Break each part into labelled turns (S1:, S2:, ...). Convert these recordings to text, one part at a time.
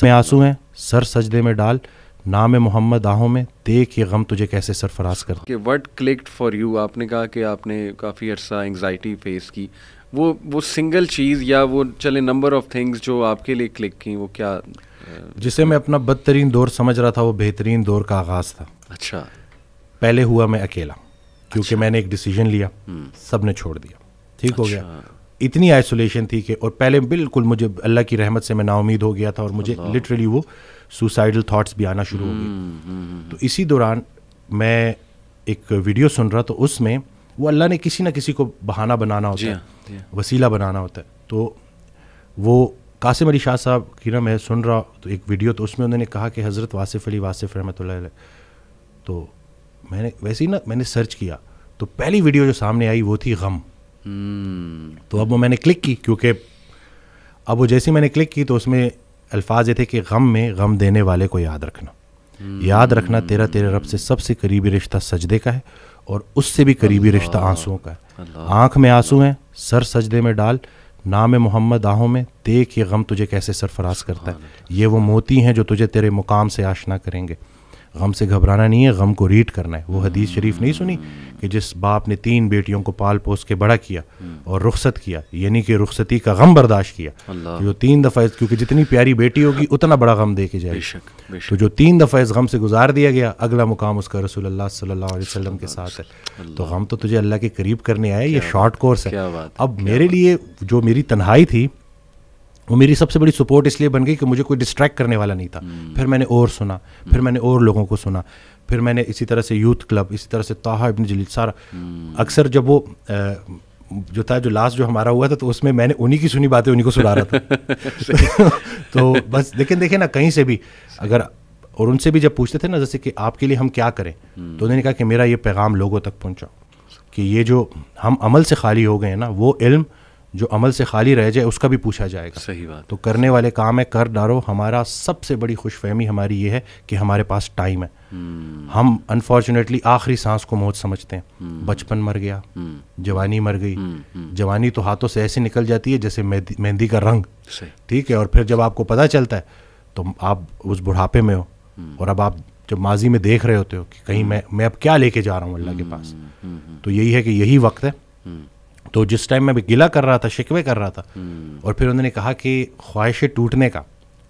S1: میں آنسو ہیں سر سجدے میں ڈال نام محمد آہوں میں دیکھ یہ غم تجھے کیسے سرفراز کرتا.
S2: کہ وٹ کلکڈ فار یو، آپ نے کہا کہ آپ نے کافی عرصہ انگزائٹی فیس کی، وہ سنگل چیز یا وہ چلے نمبر آف تھنگس جو آپ کے لیے کلک کی، وہ کیا؟
S1: جسے میں اپنا بدترین دور سمجھ رہا تھا وہ بہترین دور کا آغاز تھا.
S2: اچھا.
S1: پہلے ہوا میں اکیلا، کیونکہ میں نے ایک ڈیسیجن لیا، سب نے چھوڑ دیا، ٹھیک ہو گیا. اتنی آئسولیشن تھی کہ، اور پہلے بالکل مجھے اللہ کی رحمت سے میں نا امید ہو گیا تھا، اور مجھے لٹرلی وہ سوسائڈل تھاٹس بھی آنا شروع ہو گئے. تو اسی دوران میں ایک ویڈیو سن رہا، تو اس میں وہ اللہ نے کسی نہ کسی کو بہانہ بنانا ہوتا ہے، وسیلہ بنانا ہوتا ہے. تو وہ قاسم علی شاہ صاحب کی نا میں سن رہا تو ایک ویڈیو، تو اس میں انہوں نے کہا کہ حضرت واصف علی واصف رحمۃ اللہ علیہ. تو میں نے ویسے ہی نا میں نے سرچ کیا، تو پہلی ویڈیو جو سامنے آئی وہ تھی غم. تو اب وہ میں نے کلک کی، کیونکہ اب وہ جیسے میں نے کلک کی تو اس میں الفاظ یہ تھے کہ غم میں غم دینے والے کو یاد رکھنا، یاد رکھنا تیرے رب سے سب سے قریبی رشتہ سجدے کا ہے، اور اس سے بھی قریبی رشتہ آنسوؤں کا ہے. آنکھ میں آنسو ہیں سر سجدے میں ڈال نام محمد آہوں میں دیکھ یہ غم تجھے کیسے سرفراز کرتا ہے. یہ وہ موتی ہیں جو تجھے تیرے مقام سے آشنا کریں گے. غم سے گھبرانا نہیں ہے، غم کو ریڈ کرنا ہے. وہ حدیث شریف نہیں سنی کہ جس باپ نے 3 بیٹیوں کو پال پوس کے بڑا کیا اور رخصت کیا، یعنی کہ رخصتی کا غم برداشت کیا، جو 3 دفعہ، کیونکہ جتنی پیاری بیٹی ہوگی اتنا بڑا غم دے کے جائے گی. تو جو 3 دفعہ اس غم سے گزار دیا گیا، اگلا مقام اس کا رسول اللہ صلی اللہ علیہ وسلم کے ساتھ ہے. تو غم تو تجھے اللہ کے قریب کرنے آئے، یہ شارٹ کورس ہے. اب میرے لیے جو میری تنہائی تھی وہ میری سب سے بڑی سپورٹ اس لیے بن گئی کہ مجھے کوئی ڈسٹریکٹ کرنے والا نہیں تھا. پھر میں نے اور سنا، پھر میں نے اور لوگوں کو سنا، پھر میں نے اسی طرح سے یوتھ کلب، اسی طرح سے طٰہٰ ابن جلیل، سارا اکثر جب وہ جو تھا جو لاسٹ جو ہمارا ہوا تھا تو اس میں نے انہی کی سنی باتیں انہی کو سنا رہا تھا. تو بس دیکھیں نا کہیں سے بھی اگر، اور ان سے بھی جب پوچھتے تھے نا جیسے کہ آپ کے لیے ہم کیا کریں، تو انہوں نے کہا کہ میرا یہ پیغام لوگوں تک پہنچاؤ کہ یہ جو ہم عمل سے خالی ہو گئے ہیں نا، وہ علم جو عمل سے خالی رہ جائے اس کا بھی پوچھا جائے گا.
S2: صحیح بات.
S1: تو کرنے والے کام ہے، کر ڈالو. ہمارا سب سے بڑی خوش فہمی ہماری یہ ہے کہ ہمارے پاس ٹائم ہے. ہم انفارچونیٹلی آخری سانس کو موت سمجھتے ہیں. بچپن مر گیا، جوانی مر گئی. جوانی تو ہاتھوں سے ایسے نکل جاتی ہے جیسے مہندی کا رنگ، ٹھیک ہے. اور پھر جب آپ کو پتہ چلتا ہے تو آپ اس بڑھاپے میں ہو، اور اب آپ جب ماضی میں دیکھ رہے ہوتے ہو کہ کہیں میں اب کیا لے کے جا رہا ہوں اللہ کے پاس. تو یہی ہے کہ یہی وقت ہے. تو جس ٹائم میں گلہ کر رہا تھا، شکوے کر رہا تھا، اور پھر انہوں نے کہا کہ خواہش ٹوٹنے کا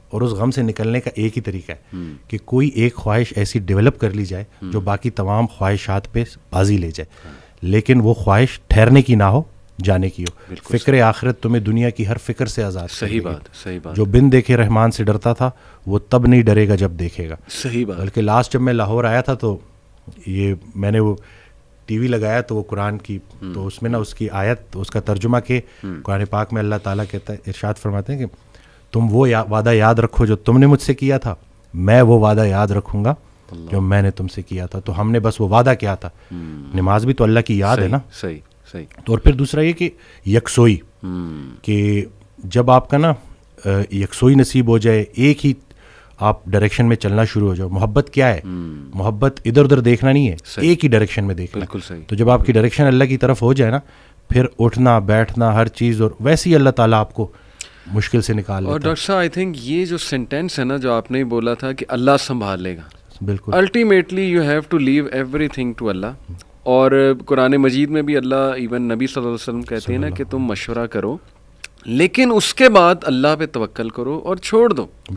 S1: اور اس غم سے نکلنے کا ایک ہی طریقہ ہے کہ کوئی ایک خواہش ایسی ڈیولپ کر لی جائے جو باقی تمام خواہشات پہ بازی لے جائے، لیکن وہ خواہش ٹھہرنے کی نہ ہو، جانے کی ہو. فکر آخرت تمہیں دنیا کی ہر فکر سے آزاد.
S2: صحیح بات، صحیح بات.
S1: جو بن دیکھے رحمان سے ڈرتا تھا وہ تب نہیں ڈرے گا جب دیکھے گا.
S2: صحیح بات.
S1: بلکہ لاسٹ جب میں لاہور آیا تھا تو یہ میں نے وہ ٹی وی لگایا تو وہ قرآن کی، تو اس میں نا اس کی آیت، اس کا ترجمہ کہ قرآن پاک میں اللہ تعالیٰ کہتا ہے، ارشاد فرماتے ہیں کہ تم وہ وعدہ یاد رکھو جو تم نے مجھ سے کیا تھا، میں وہ وعدہ یاد رکھوں گا جو میں نے تم سے کیا تھا. تو ہم نے بس وہ وعدہ کیا تھا. نماز بھی تو اللہ کی یاد ہے نا.
S2: صحیح صحیح.
S1: تو اور پھر دوسرا یہ کہ یکسوئی، کہ جب آپ کا نا یکسوئی نصیب ہو جائے، ایک ہی آپ ڈائریکشن میں چلنا شروع ہو جاؤ. محبت کیا ہے؟ محبت ادھر ادھر دیکھنا نہیں ہے، ایک ہی ڈائریکشن میں دیکھنا.
S2: بالکل صحیح.
S1: تو جب آپ کی ڈائریکشن اللہ کی طرف ہو جائے نا، پھر اٹھنا بیٹھنا ہر چیز، اور ویسے ہی اللہ تعالیٰ آپ کو مشکل سے نکال لیتا ہے.
S2: اور ڈاکٹر صاحب آئی تھنک یہ جو سینٹینس ہے نا جو آپ نے بولا تھا کہ اللہ سنبھال لے گا،
S1: بالکل
S2: ultimately you have to leave everything to Allah. اور قرآن مجید میں بھی اللہ، ایون نبی صلی اللہ علیہ وسلم کہتے ہیں نا کہ تم مشورہ کرو، لیکن اس کے بعد اللہ پہ توکل کرو اور چھوڑ دو.